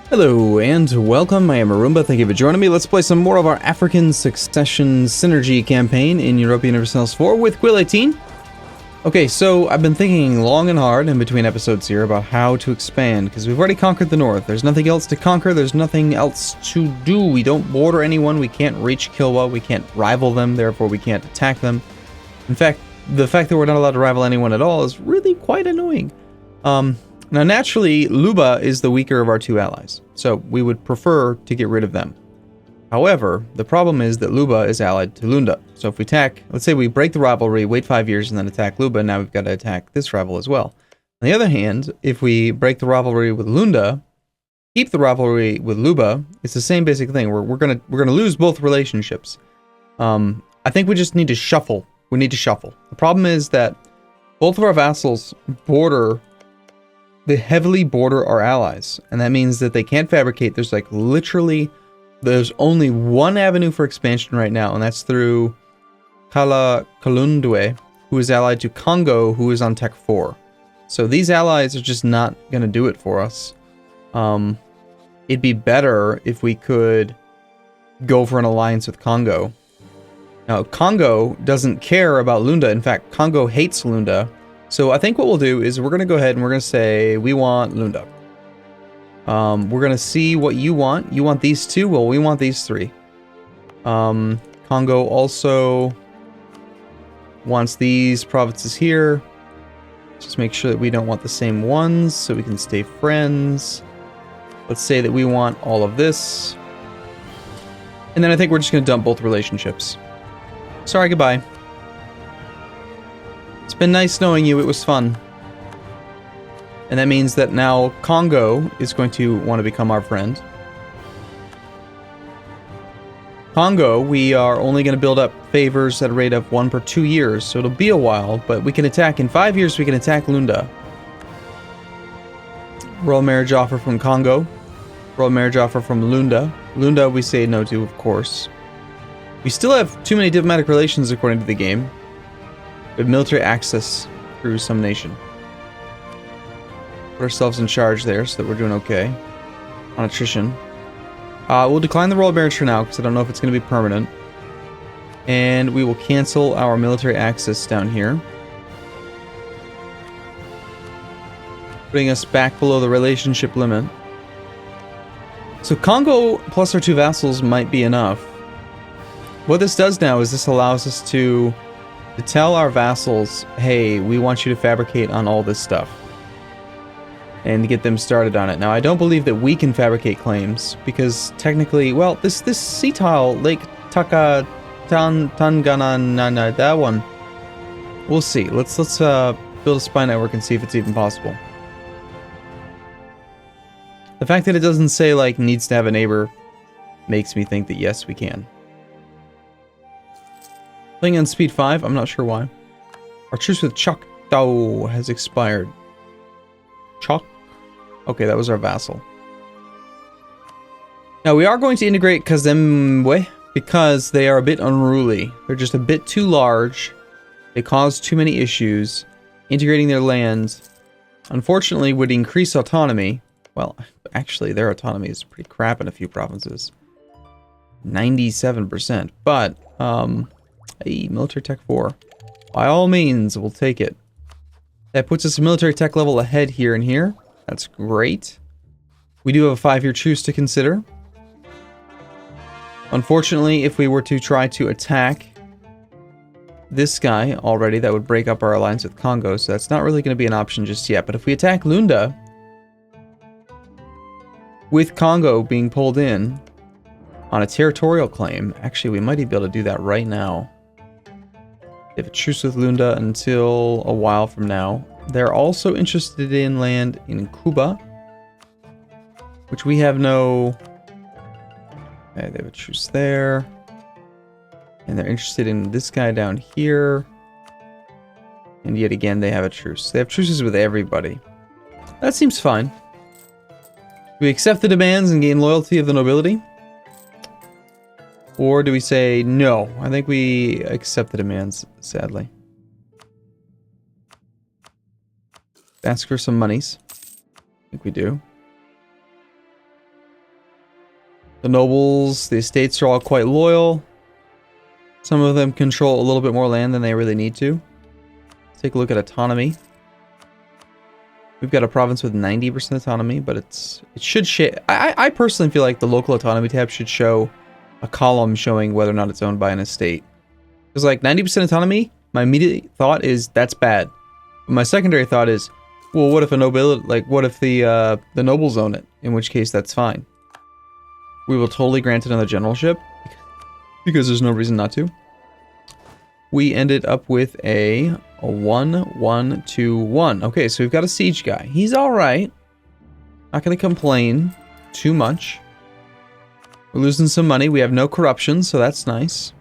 Hello and welcome, I am Arumba, thank you for joining me. Let's play some more of our African Succession Synergy campaign in Europa Universalis IV with Quill18. Okay, so I've been thinking long and hard in between episodes here about how to expand, because we've already conquered the north. There's nothing else to conquer, there's nothing else to do. We don't border anyone, we can't reach Kilwa, we can't rival them, therefore we can't attack them. In fact, the fact that we're not allowed to rival anyone at all is really quite annoying. Now, naturally, Luba is the weaker of our two allies, so we would prefer to get rid of them. However, the problem is that Luba is allied to Lunda, so if we attack, let's say we break the rivalry, wait 5 years, and then attack Luba, now we've got to attack this rival as well. On the other hand, if we break the rivalry with Lunda, keep the rivalry with Luba, it's the same basic thing. We're gonna lose both relationships. I think we just need to shuffle. We need to shuffle. The problem is that both of our vassals they heavily border our allies, and that means that they can't fabricate. There's like literally, there's only one avenue for expansion right now, and that's through Kalundwe, who is allied to Congo, who is on Tech 4. So these allies are just not going to do it for us. It'd be better if we could go for an alliance with Congo. Now, Congo doesn't care about Lunda. In fact, Congo hates Lunda. So I think what we'll do is we're going to go ahead and we're going to say we want Lunda. We're going to see what you want. You want these two? Well, we want these three. Congo also wants these provinces here. Just make sure that we don't want the same ones so we can stay friends. Let's say that we want all of this. And then I think we're just going to dump both relationships. Sorry, goodbye. It's been nice knowing you, it was fun. And that means that now Congo is going to want to become our friend. Congo, we are only going to build up favors at a rate of 1 per 2 years, so it'll be a while, but we can attack, in 5 years we can attack Lunda. Royal marriage offer from Congo. Royal marriage offer from Lunda. Lunda we say no to, of course. We still have too many diplomatic relations according to the game. We have military access through some nation. Put ourselves in charge there so that we're doing okay on attrition. We'll decline the royal marriage for now because I don't know if it's going to be permanent. And we will cancel our military access down here, putting us back below the relationship limit. So Congo plus our two vassals might be enough. What this does now is this allows us to tell our vassals, hey, we want you to fabricate on all this stuff. And to get them started on it. Now, I don't believe that we can fabricate claims, because technically, well, this sea tile, Lake Tanganana, that one, we'll see. Let's build a spy network and see if it's even possible. The fact that it doesn't say, like, needs to have a neighbor makes me think that yes, we can. Playing on speed 5, I'm not sure why. Our truce with Choctaw has expired. Okay, that was our vassal. Now, we are going to integrate Kazemwe because they are a bit unruly. They're just a bit too large. They cause too many issues. Integrating their lands, unfortunately, would increase autonomy. Well, actually, their autonomy is pretty crap in a few provinces. 97%. But, hey, military tech 4. By all means, we'll take it. That puts us a military tech level ahead here and here. That's great. We do have a 5-year truce to consider. Unfortunately, if we were to try to attack this guy already, that would break up our alliance with Congo, so that's not really going to be an option just yet. But if we attack Lunda, with Congo being pulled in on a territorial claim, actually we might be able to do that right now. They have a truce with Lunda until a while from now. They're also interested in land in Cuba, which we have no... Okay, they have a truce there. And they're interested in this guy down here. And yet again, they have a truce. They have truces with everybody. That seems fine. Do we accept the demands and gain loyalty of the nobility? Or do we say, no, I think we accept the demands, sadly. Ask for some monies. I think we do. The nobles, the estates are all quite loyal. Some of them control a little bit more land than they really need to. Let's take a look at autonomy. We've got a province with 90% autonomy, but it should show. I personally feel like the local autonomy tab should show a column showing whether or not it's owned by an estate. Because like 90% autonomy, my immediate thought is that's bad. But my secondary thought is, well, what if a nobility, like what if the nobles own it? In which case, that's fine. We will totally grant another generalship because there's no reason not to. We ended up with a 1-1-2-1. Okay, so we've got a siege guy. He's all right. Not going to complain too much. We're losing some money. We have no corruption, so that's nice.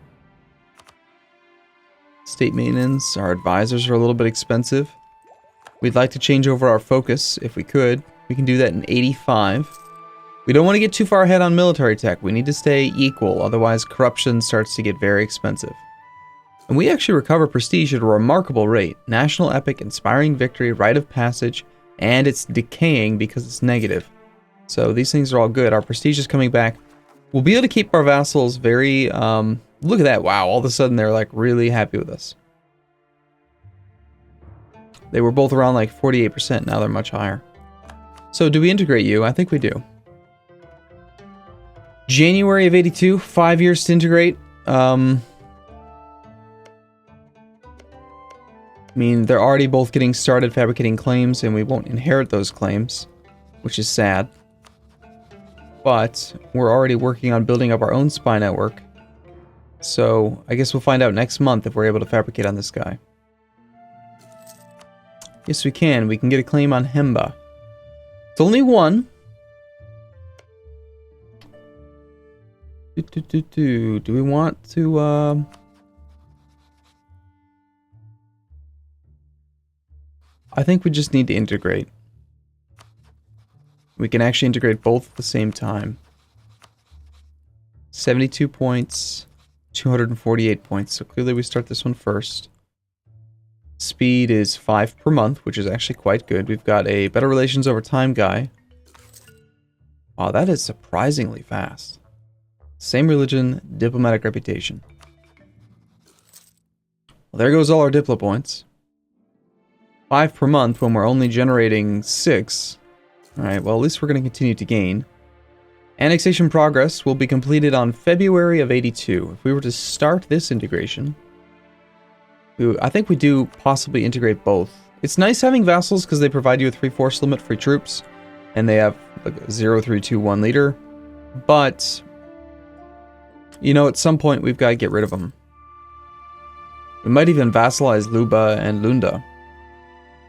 State maintenance. Our advisors are a little bit expensive. We'd like to change over our focus if we could. We can do that in 85. We don't want to get too far ahead on military tech. We need to stay equal, otherwise corruption starts to get very expensive. And we actually recover prestige at a remarkable rate. National epic, inspiring victory, rite of passage, and it's decaying because it's negative. So these things are all good. Our prestige is coming back. We'll be able to keep our vassals very, look at that. Wow, all of a sudden they're like really happy with us. They were both around like 48%, now they're much higher. So do we integrate you? I think we do. January of 82, 5 years to integrate. I mean, they're already both getting started fabricating claims, and we won't inherit those claims, which is sad. But we're already working on building up our own spy network. So I guess we'll find out next month if we're able to fabricate on this guy. Yes, we can. We can get a claim on Hemba. It's only one. Do we want to, I think we just need to integrate. We can actually integrate both at the same time. 72 points, 248 points. So clearly we start this one first. Speed is 5 per month, which is actually quite good. We've got a better relations over time guy. Wow, that is surprisingly fast. Same religion, diplomatic reputation. Well, there goes all our diplo points. 5 per month when we're only generating 6. Alright, well at least we're going to continue to gain. Annexation progress will be completed on February of 82. If we were to start this integration, I think we do possibly integrate both. It's nice having vassals because they provide you with free force limit, free troops, and they have like a 0, 3, 2, 1 leader. But you know, at some point we've got to get rid of them. We might even vassalize Luba and Lunda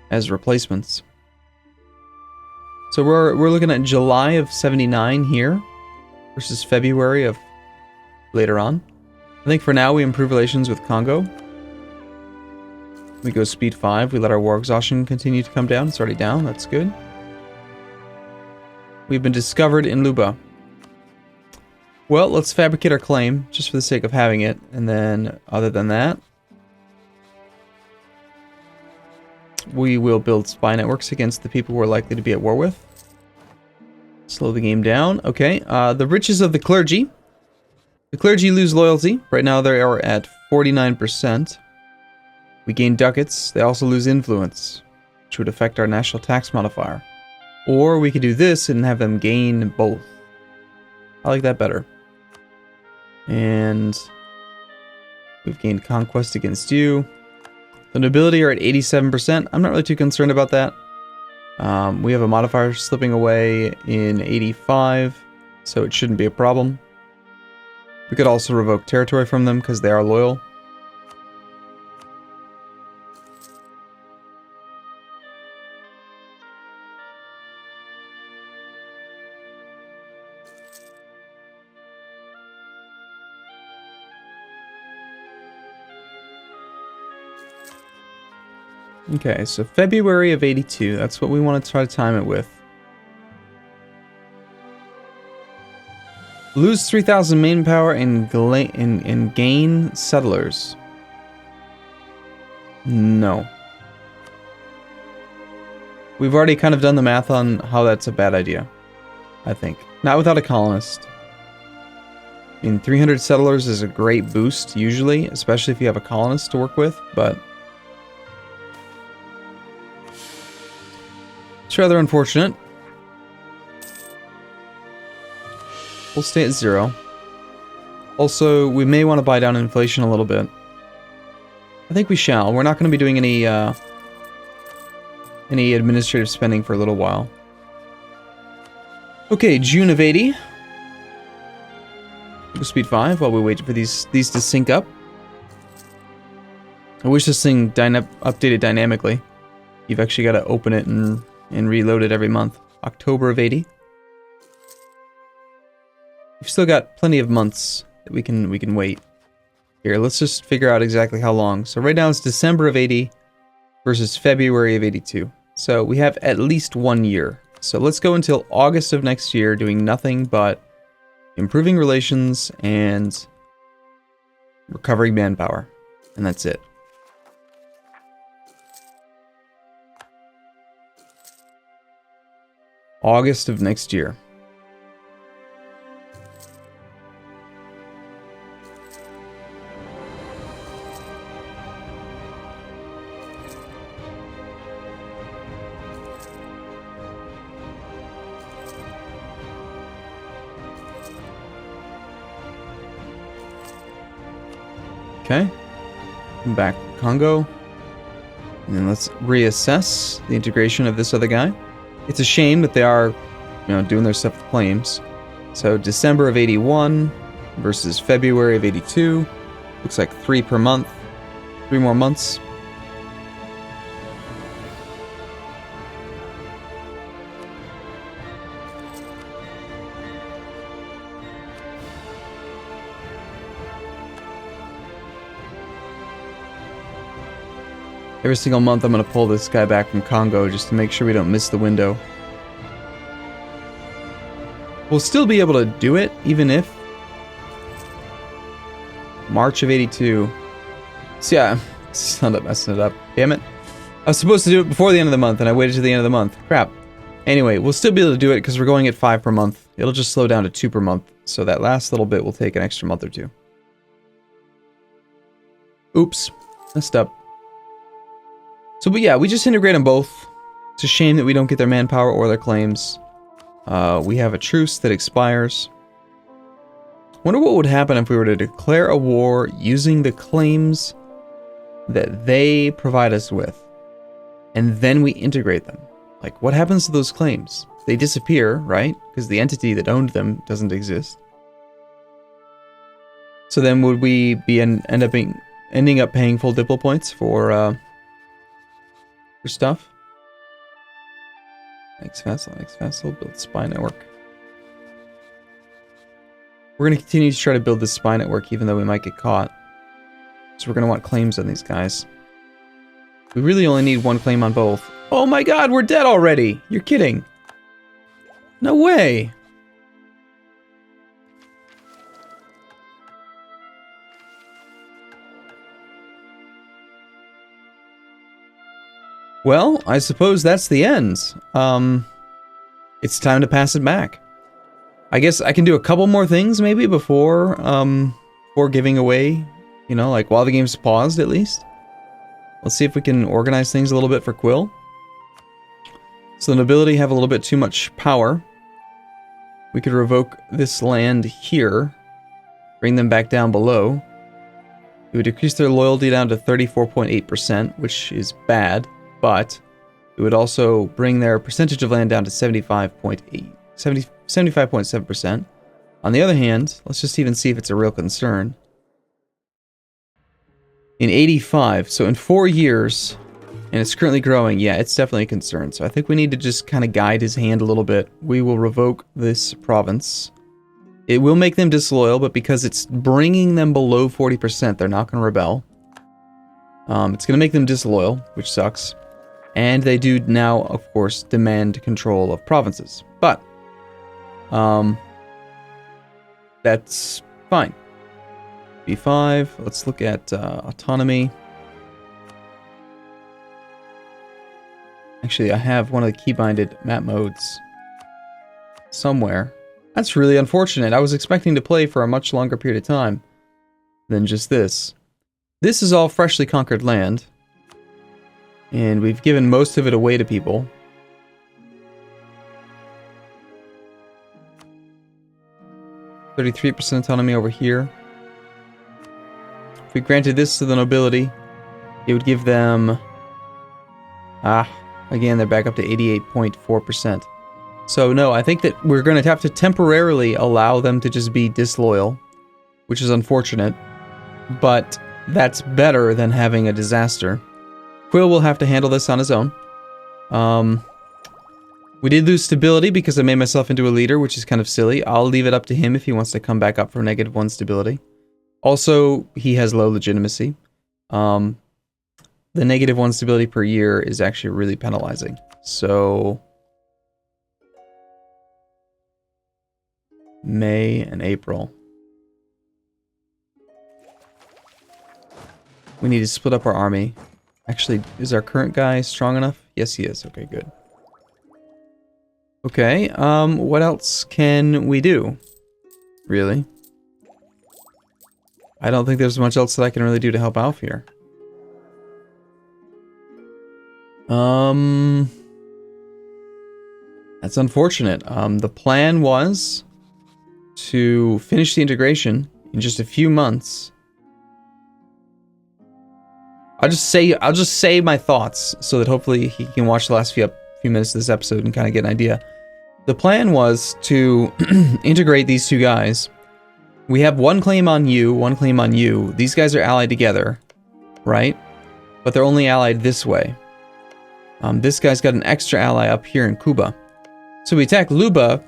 as replacements. So we're looking at July of 79 here versus February of later on. I think for now we improve relations with Congo. We go speed 5. We let our war exhaustion continue to come down. It's already down. That's good. We've been discovered in Luba. Well, let's fabricate our claim, just for the sake of having it, and then, other than that, we will build spy networks against the people we're likely to be at war with. Slow the game down. Okay, the riches of the clergy. The clergy lose loyalty. Right now they are at 49%. We gain ducats. They also lose influence, which would affect our national tax modifier. Or we could do this and have them gain both. I like that better. And we've gained conquest against you. The nobility are at 87%. I'm not really too concerned about that. We have a modifier slipping away in 85, so it shouldn't be a problem. We could also revoke territory from them because they are loyal. Okay, so February of 82, that's what we want to try to time it with. Lose 3,000 main power and gain settlers. No. We've already kind of done the math on how that's a bad idea, I think. Not without a colonist. I mean, 300 settlers is a great boost, usually, especially if you have a colonist to work with, but it's rather unfortunate. We'll stay at 0. Also, we may want to buy down inflation a little bit. I think we shall. We're not going to be doing any administrative spending for a little while. Okay, June of 80. Speed 5 while we wait for these to sync up. I wish this thing updated dynamically. You've actually got to open it and reload it every month. October of 80. We've still got plenty of months that we can wait. Here, let's just figure out exactly how long. So right now it's December of 80 versus February of 82. So we have at least 1 year. So let's go until August of next year doing nothing but improving relations and recovering manpower. And that's it. August of next year. Okay, back to Congo, and then let's reassess the integration of this other guy. It's a shame that they are, doing their stuff with claims. So December of 81 versus February of 82. Looks like 3 per month. 3 more months. Every single month I'm going to pull this guy back from Congo just to make sure we don't miss the window. We'll still be able to do it, even if... March of 82. So yeah, still end up messing it up. Damn it. I was supposed to do it before the end of the month, and I waited to the end of the month. Crap. Anyway, we'll still be able to do it because we're going at 5 per month. It'll just slow down to 2 per month, so that last little bit will take an extra month or 2. Oops. Messed up. So, but yeah, we just integrate them both. It's a shame that we don't get their manpower or their claims. We have a truce that expires. Wonder what would happen if we were to declare a war using the claims that they provide us with. And then we integrate them. Like, what happens to those claims? They disappear, right? Because the entity that owned them doesn't exist. So then would we be ending up paying full Diplo points for stuff? Vassal, build spy network. We're going to continue to try to build this spy network even though we might get caught. So we're going to want claims on these guys. We really only need 1 claim on both. Oh my god, we're dead already! You're kidding. No way! Well, I suppose that's the end. It's time to pass it back. I guess I can do a couple more things maybe before giving away, like while the game's paused at least. Let's see if we can organize things a little bit for Quill. So the nobility have a little bit too much power. We could revoke this land here, bring them back down below. It would decrease their loyalty down to 34.8%, which is bad. But it would also bring their percentage of land down to 75.7%. On the other hand, let's just even see if it's a real concern. In 85, so in 4 years, and it's currently growing, yeah, it's definitely a concern. So I think we need to just kind of guide his hand a little bit. We will revoke this province. It will make them disloyal, but because it's bringing them below 40%, they're not going to rebel. It's going to make them disloyal, which sucks. And they do now, of course, demand control of provinces. But, that's fine. B5, let's look at autonomy. Actually, I have one of the keybinded map modes somewhere. That's really unfortunate. I was expecting to play for a much longer period of time than just this. This is all freshly conquered land. And we've given most of it away to people. %33% autonomy over here. If we granted this to the nobility, it would give them... again, they're back up to 88.4%. So no, I think that we're going to have to temporarily allow them to just be disloyal, which is unfortunate, but that's better than having a disaster. Quill will have to handle this on his own. We did lose stability because I made myself into a leader, which is kind of silly. I'll leave it up to him if he wants to come back up from -1 stability. Also, he has low legitimacy. The -1 stability per year is actually really penalizing. So... May and April. We need to split up our army. Actually, is our current guy strong enough? Yes, he is. Okay, good. Okay, what else can we do? Really? I don't think there's much else that I can really do to help Alf here. That's unfortunate. The plan was to finish the integration in just a few months. I'll just say my thoughts so that hopefully he can watch the last few minutes of this episode and kind of get an idea. The plan was to integrate these two guys. We have one claim on you, one claim on you. These guys are allied together, right? But they're only allied this way. This guy's got an extra ally up here in Cuba. So we attack Luba.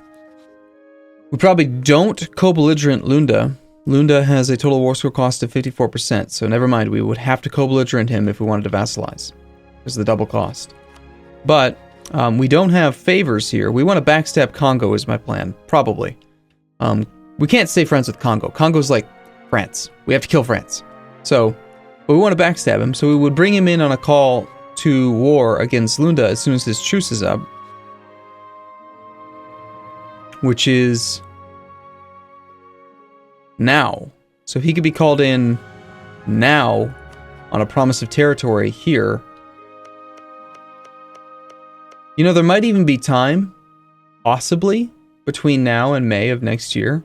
We probably don't co-belligerent Lunda. Lunda has a total war score cost of 54%, so never mind, we would have to co-belligerent him if we wanted to vassalize. Because of the double cost. But we don't have favors here. We want to backstab Congo is my plan, probably. We can't stay friends with Congo. Congo's like France. We have to kill France. So, but we want to backstab him, so we would bring him in on a call to war against Lunda as soon as his truce is up. Which is now. So he could be called in now on a promise of territory here. You know, there might even be time, possibly, between now and May of next year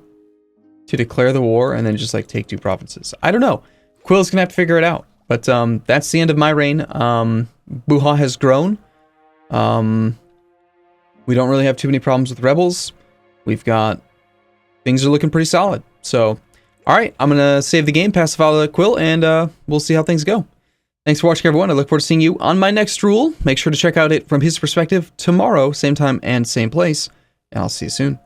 to declare the war and then just like take 2 provinces. I don't know. Quill's gonna have to figure it out. But that's the end of my reign. Buha has grown. We don't really have too many problems with rebels. We've got... Things are looking pretty solid. So, alright, I'm going to save the game, pass the file to Quill, and we'll see how things go. Thanks for watching, everyone. I look forward to seeing you on my next rule. Make sure to check out it from his perspective tomorrow, same time and same place. And I'll see you soon.